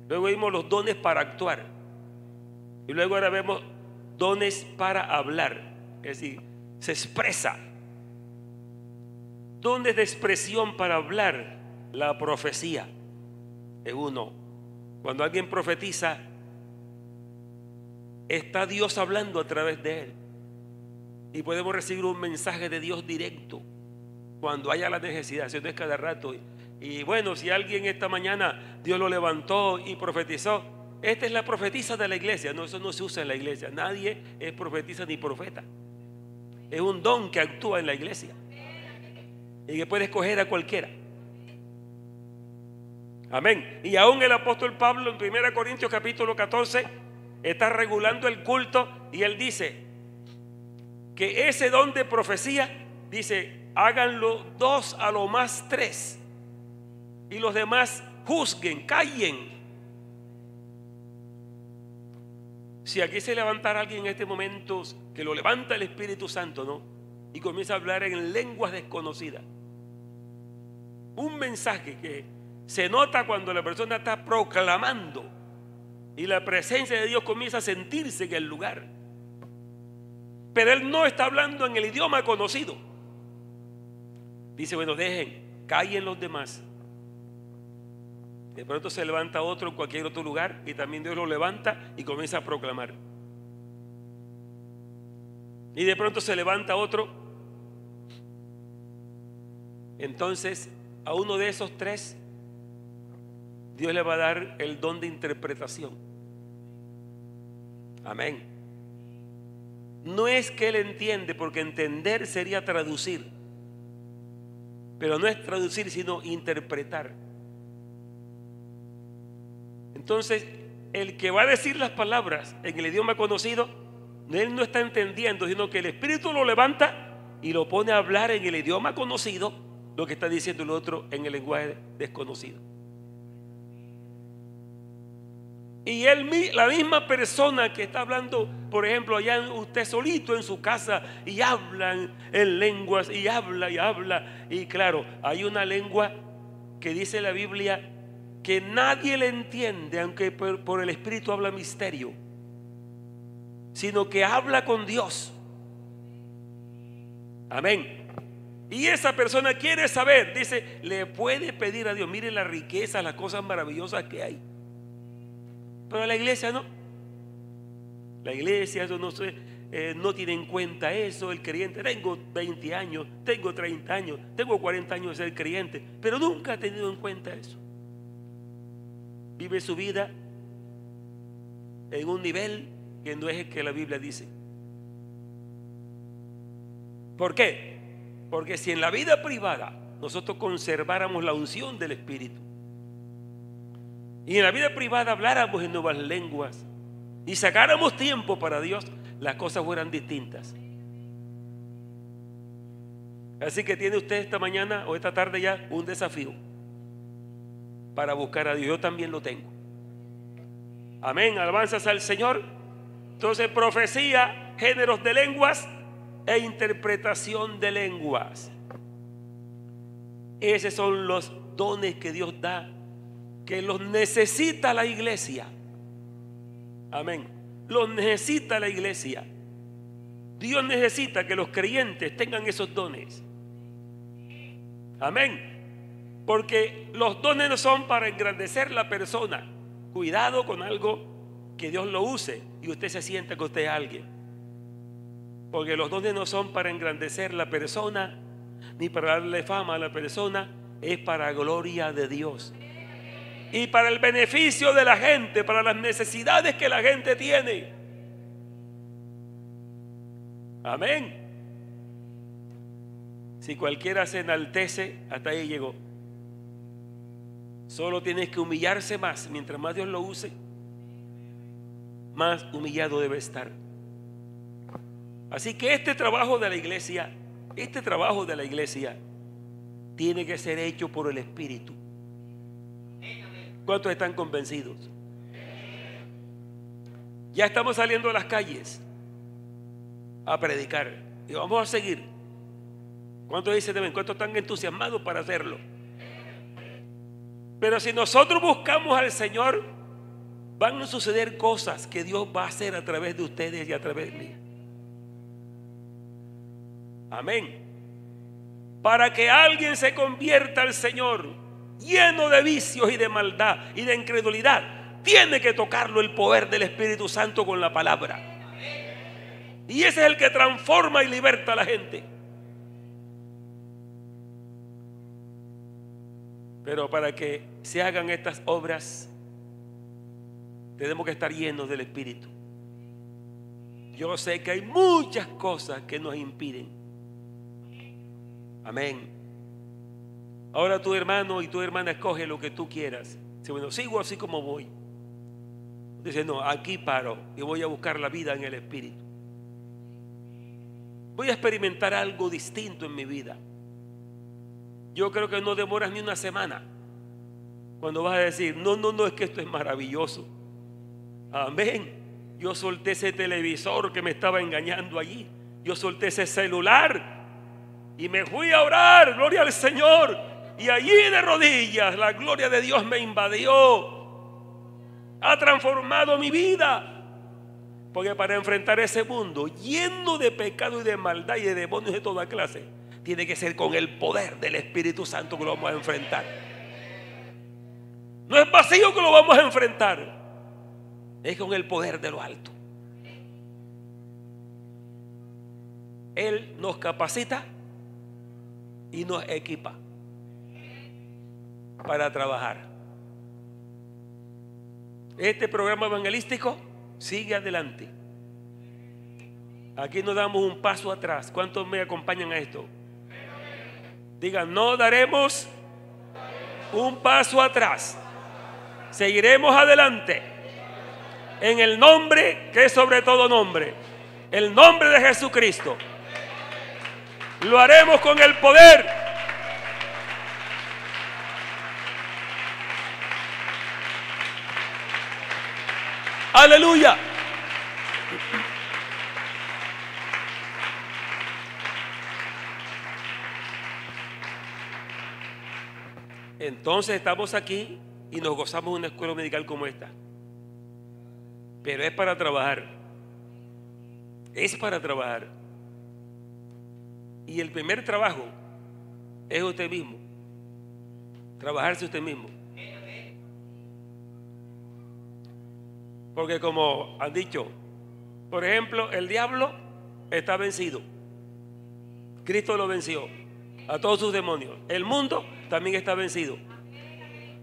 Luego vimos los dones para actuar. Y luego ahora vemos dones para hablar. Es decir, se expresa. Dones de expresión para hablar. La profecía es uno. Cuando alguien profetiza, está Dios hablando a través de él. Y podemos recibir un mensaje de Dios directo cuando haya la necesidad. Eso no es cada rato. Y bueno, si alguien esta mañana Dios lo levantó y profetizó, esta es la profetisa de la iglesia. No, eso no se usa en la iglesia. Nadie es profetisa ni profeta. Es un don que actúa en la iglesia y que puede escoger a cualquiera. Amén. Y aún el apóstol Pablo en 1 Corintios capítulo 14 está regulando el culto y él dice que ese don de profecía, dice, háganlo 2 a lo más 3 y los demás juzguen, callen. Si aquí se levantara alguien en este momento, que lo levanta el Espíritu Santo, ¿no? Y comienza a hablar en lenguas desconocidas. Un mensaje que se nota cuando la persona está proclamando y la presencia de Dios comienza a sentirse en el lugar. Pero él no está hablando en el idioma conocido. Dice, bueno, dejen, callen los demás. De pronto se levanta otro en cualquier otro lugar y también Dios lo levanta y comienza a proclamar. Y de pronto se levanta otro. Entonces, a uno de esos 3, Dios le va a dar el don de interpretación. Amén. No es que él entiende, porque entender sería traducir. Pero no es traducir, sino interpretar. Entonces, el que va a decir las palabras en el idioma conocido, él no está entendiendo, sino que el Espíritu lo levanta y lo pone a hablar en el idioma conocido, lo que está diciendo el otro en el lenguaje desconocido. Y la misma persona que está hablando, por ejemplo, allá usted solito en su casa y hablan en lenguas y habla y habla. Y claro, hay una lengua que dice la Biblia que nadie le entiende, aunque por el Espíritu habla misterio, sino que habla con Dios. Amén. Y esa persona quiere saber, dice, le puede pedir a Dios. Mire la riqueza, las cosas maravillosas que hay. Pero la iglesia no. La iglesia no tiene en cuenta eso. El creyente, tengo 20 años, tengo 30 años, tengo 40 años de ser creyente, pero nunca ha tenido en cuenta eso. Vive su vida en un nivel que no es el que la Biblia dice. ¿Por qué? Porque si en la vida privada nosotros conserváramos la unción del Espíritu y en la vida privada habláramos en nuevas lenguas y sacáramos tiempo para Dios, las cosas fueran distintas. Así que tiene usted esta mañana o esta tarde ya un desafío para buscar a Dios. Yo también lo tengo. Amén, alabanzas al Señor. Entonces, profecía, géneros de lenguas e interpretación de lenguas. Esos son los dones que Dios da, que los necesita la iglesia. Amén. Los necesita la iglesia. Dios necesita que los creyentes tengan esos dones. Amén. Porque los dones no son para engrandecer la persona. Cuidado con algo que Dios lo use y usted se sienta que usted es alguien. Porque los dones no son para engrandecer la persona ni para darle fama a la persona, es para gloria de Dios y para el beneficio de la gente, para las necesidades que la gente tiene. Amén. Si cualquiera se enaltece, hasta ahí llegó. Solo tienes que humillarse más. Mientras más Dios lo use, más humillado debe estar. Así que este trabajo de la iglesia tiene que ser hecho por el Espíritu. ¿Cuántos están convencidos? Ya estamos saliendo a las calles a predicar y vamos a seguir. ¿Cuántos dicen amén? ¿Cuántos están entusiasmados para hacerlo? Pero si nosotros buscamos al Señor, van a suceder cosas que Dios va a hacer a través de ustedes y a través de mí. Amén. Para que alguien se convierta al Señor lleno de vicios y de maldad y de incredulidad, tiene que tocarlo el poder del Espíritu Santo con la palabra. Y ese es el que transforma y liberta a la gente. Pero para que se hagan estas obras, tenemos que estar llenos del Espíritu. Yo sé que hay muchas cosas que nos impiden. Amén. Ahora tu hermano y tu hermana escoge lo que tú quieras. Dice, bueno, sigo así como voy. Dice, no, aquí paro y voy a buscar la vida en el Espíritu. Voy a experimentar algo distinto en mi vida. Yo creo que no demoras ni una semana cuando vas a decir, no, es que esto es maravilloso. Amén. Yo solté ese televisor que me estaba engañando allí. Yo solté ese celular y me fui a orar, gloria al Señor. Y allí de rodillas la gloria de Dios me invadió. Ha transformado mi vida. Porque para enfrentar ese mundo lleno de pecado y de maldad y de demonios de toda clase, tiene que ser con el poder del Espíritu Santo que lo vamos a enfrentar. No es vacío que lo vamos a enfrentar, es con el poder de lo alto. Él nos capacita y nos equipa para trabajar. Este programa evangelístico sigue adelante. Aquí no damos un paso atrás. ¿Cuántos me acompañan a esto? Digan, no daremos un paso atrás. Seguiremos adelante en el nombre que es sobre todo nombre, el nombre de Jesucristo. Lo haremos con el poder Aleluya. Entonces estamos aquí y nos gozamos de una escuela medical como esta. Pero es para trabajar. Es para trabajar. Y el primer trabajo es usted mismo. Trabajarse usted mismo. Porque como han dicho, por ejemplo, el diablo está vencido. Cristo lo venció a todos sus demonios. El mundo también está vencido.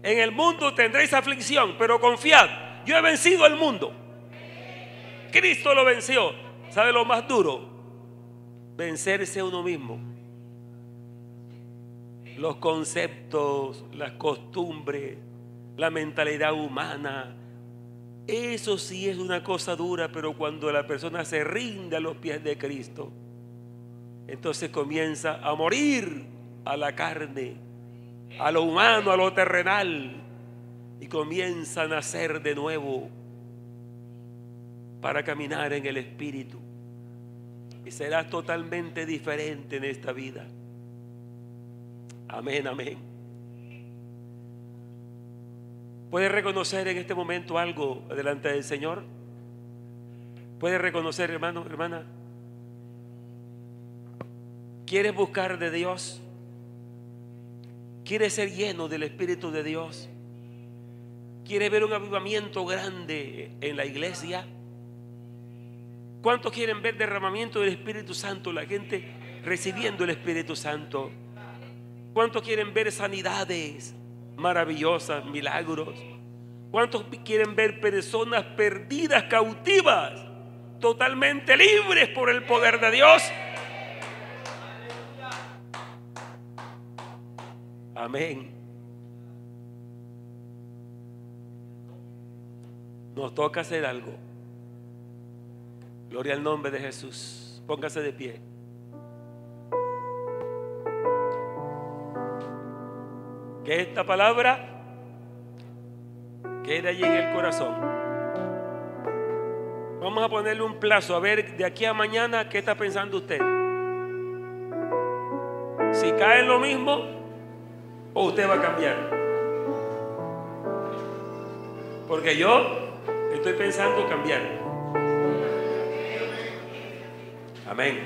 En el mundo tendréis aflicción, pero confiad, yo he vencido al mundo. Cristo lo venció. ¿Sabe lo más duro? Vencerse a uno mismo. Los conceptos, las costumbres, la mentalidad humana. Eso sí es una cosa dura, pero cuando la persona se rinde a los pies de Cristo, entonces comienza a morir a la carne, a lo humano, a lo terrenal, y comienza a nacer de nuevo para caminar en el Espíritu. Y será totalmente diferente en esta vida. Amén, amén. ¿Puede reconocer en este momento algo delante del Señor? ¿Puede reconocer, hermano, hermana? ¿Quieres buscar de Dios? ¿Quieres ser lleno del Espíritu de Dios? ¿Quieres ver un avivamiento grande en la iglesia? ¿Cuántos quieren ver derramamiento del Espíritu Santo? La gente recibiendo el Espíritu Santo. ¿Cuántos quieren ver sanidades maravillosas, milagros? ¿Cuántos quieren ver personas perdidas, cautivas, totalmente libres por el poder de Dios? Amén. Nos toca hacer algo. Gloria al nombre de Jesús. Póngase de pie. Que esta palabra quede allí en el corazón. Vamos a ponerle un plazo, a ver de aquí a mañana qué está pensando usted. Si cae en lo mismo, o usted va a cambiar. Porque yo estoy pensando cambiar. Amén.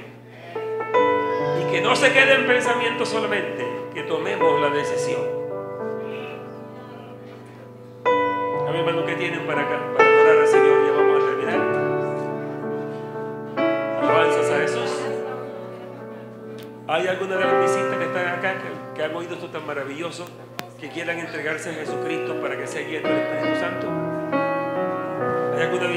Y que no se quede en pensamiento solamente, que tomemos la decisión. A mi hermano, ¿qué tienen para acá? Para adorar al Señor. Ya vamos a terminar. Alabanzas a Jesús. ¿Hay alguna de las visitas que están acá que han oído esto tan maravilloso, que quieran entregarse a Jesucristo para que sea lleno del Espíritu Santo? ¿Hay alguna visita?